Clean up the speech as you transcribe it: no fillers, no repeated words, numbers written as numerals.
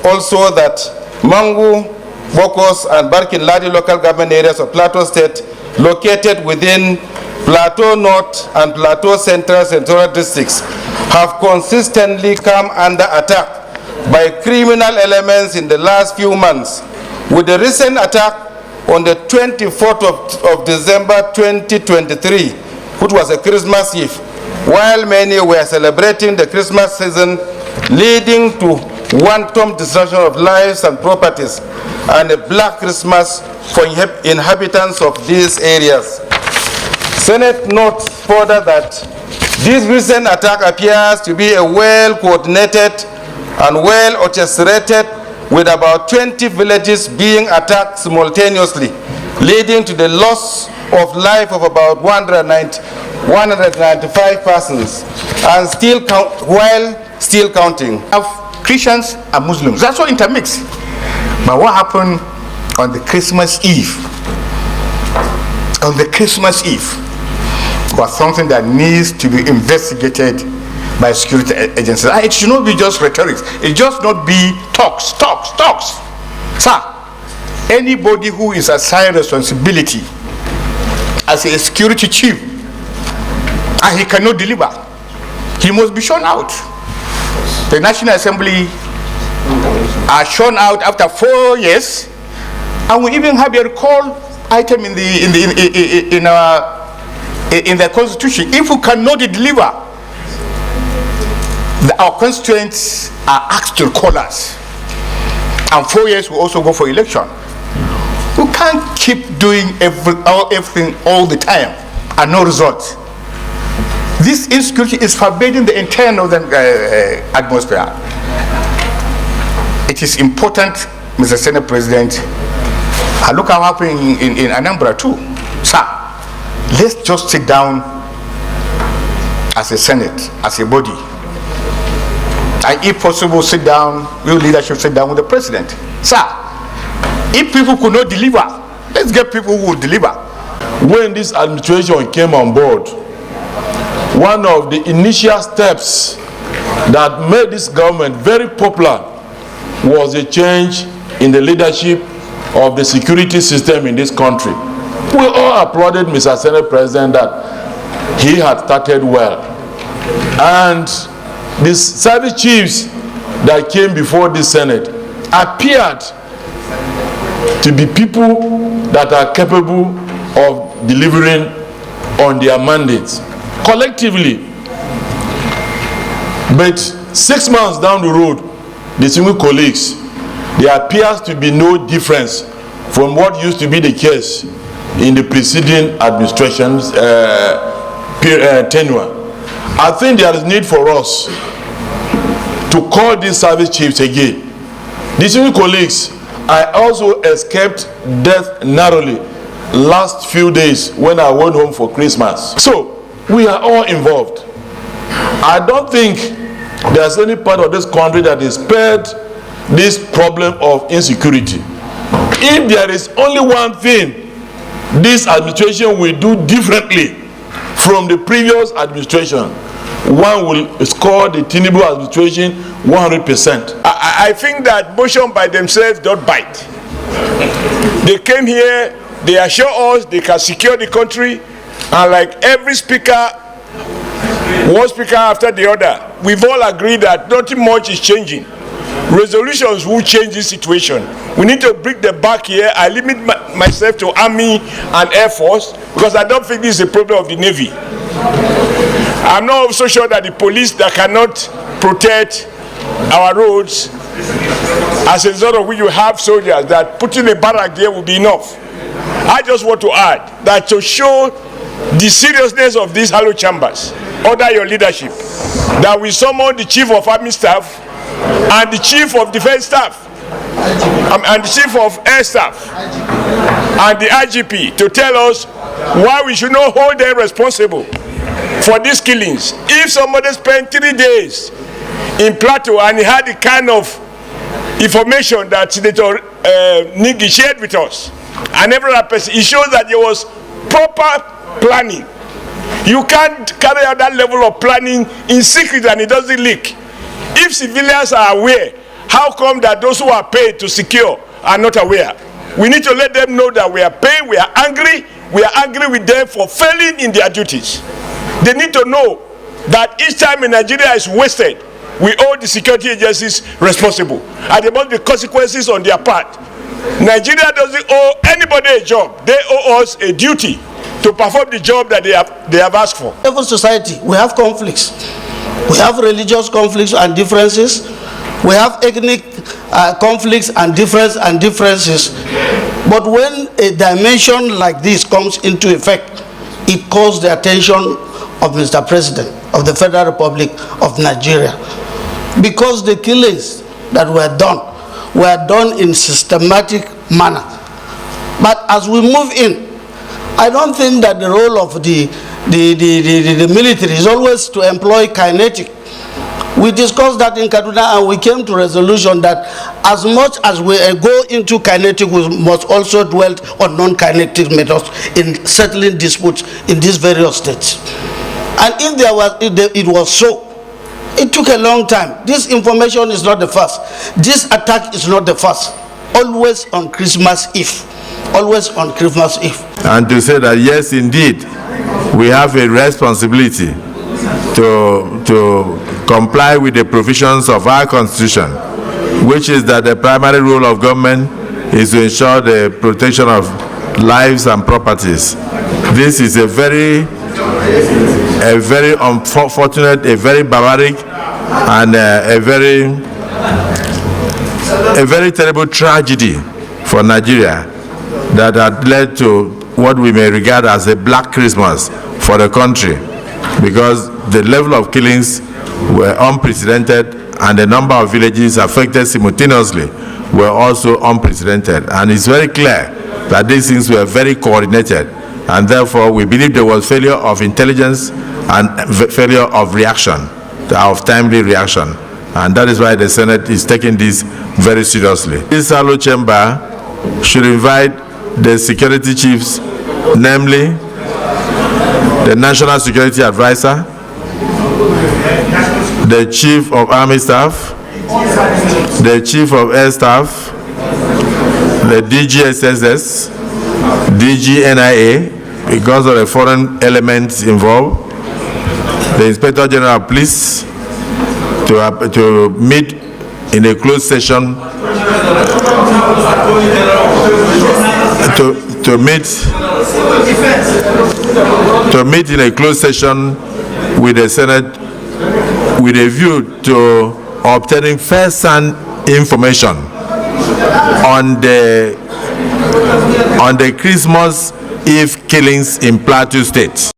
also that Mangu, Bokos, and Barkin Ladi local government areas of Plateau State, located within Plateau North and Plateau Central Senatorial districts, have consistently come under attack by criminal elements in the last few months, with the recent attack on the 24th of December 2023, which was a Christmas Eve, while many were celebrating the Christmas season, leading to wanton destruction of lives and properties, and a black Christmas for inhabitants of these areas. Senate notes further that this recent attack appears to be a well-coordinated and well-orchestrated, with about 20 villages being attacked simultaneously, leading to the loss of life of about 195 persons, and while still counting. Of Christians and Muslims, that's what intermixed. But what happened on the Christmas Eve? On the Christmas Eve was something that needs to be investigated by security agencies. It should not be just rhetoric. It just not be talks. Sir, anybody who is assigned responsibility as a security chief and he cannot deliver, he must be shown out. The National Assembly are shown out after 4 years, and we even have a recall item in the Constitution. If we cannot deliver, our constituents are asked to call us, and 4 years we also go for election. We can't keep doing everything all the time and no result. This insecurity is pervading the entire northern atmosphere. It is important, Mr. Senate President, and look what happened in Anambra too. Sir, let's just sit down as a Senate, as a body, and if possible, sit down, your leadership sit down with the President. Sir, if people could not deliver, let's get people who will deliver. When this administration came on board, one of the initial steps that made this government very popular was a change in the leadership of the security system in this country. We all applauded Mr. Senate President that he had started well. And the service chiefs that came before the Senate appeared to be people that are capable of delivering on their mandates collectively. But 6 months down the road, the single colleagues, there appears to be no difference from what used to be the case in the preceding administration's tenure. I think there is need for us to call these service chiefs again. The single colleagues, I also escaped death narrowly last few days when I went home for Christmas. So we are all involved. I don't think there's any part of this country that is spared this problem of insecurity. If there is only one thing this administration will do differently from the previous administration, one will score the Tinubu administration 100%. I think that motion by themselves don't bite. They came here, they assure us they can secure the country, and like every speaker, one speaker after the other, we've all agreed that nothing much is changing. Resolutions will change this situation. We need to bring them back here. I limit myself to Army and Air Force because I don't think this is a problem of the Navy. I'm not also sure that the police that cannot protect our roads, as a result of which you have soldiers, that putting a barrack there will be enough. I just want to add that to show the seriousness of these hollow chambers, under your leadership, that we summon the Chief of Army Staff and the Chief of Defense Staff and the Chief of Air Staff and the IGP to tell us why we should not hold them responsible for these killings. If somebody spent 3 days in Plateau and he had the kind of information that Senator Nigi shared with us, and every other person, it shows that there was proper planning. You can't carry out that level of planning in secret and it doesn't leak. If civilians are aware how come that those who are paid to secure are not aware? We need to let them know that we are paid, we are angry with them for failing in their duties. They need to know that each time in Nigeria is wasted, we owe the security agencies responsible, and there must be consequences on their part. Nigeria doesn't owe anybody a job. They owe us a duty to perform the job that they have asked for. In every society, we have conflicts. We have religious conflicts and differences. We have ethnic conflicts and differences. But when a dimension like this comes into effect, it calls the attention of Mr. President of the Federal Republic of Nigeria. Because the killings that were done in systematic manner. But as we move in, I don't think that the role of the military is always to employ kinetic. We discussed that in Kaduna, and we came to resolution that as much as we go into kinetic, we must also dwell on non-kinetic methods in settling disputes in these various states. And if it was so, it took a long time. This information is not the first. This attack is not the first. Always on Christmas Eve. Always on Christmas Eve. And to say that yes, indeed, we have a responsibility to comply with the provisions of our Constitution, which is that the primary role of government is to ensure the protection of lives and properties. This is a very unfortunate, a very barbaric, and a very terrible tragedy for Nigeria that had led to what we may regard as a black Christmas for the country, because the level of killings were unprecedented and the number of villages affected simultaneously were also unprecedented. And it's very clear that these things were very coordinated, and therefore we believe there was failure of intelligence and failure of reaction, of timely reaction. And that is why the Senate is taking this very seriously. This Sallow chamber should invite the security chiefs, namely the National Security Advisor, the Chief of Army Staff, the Chief of Air Staff, the DGSSS, DGNIA, because of the foreign elements involved, the Inspector General of Police, to meet in a closed session, to meet in a closed session with the Senate with a view to obtaining first-hand information on the Christmas Eve killings in Plateau State.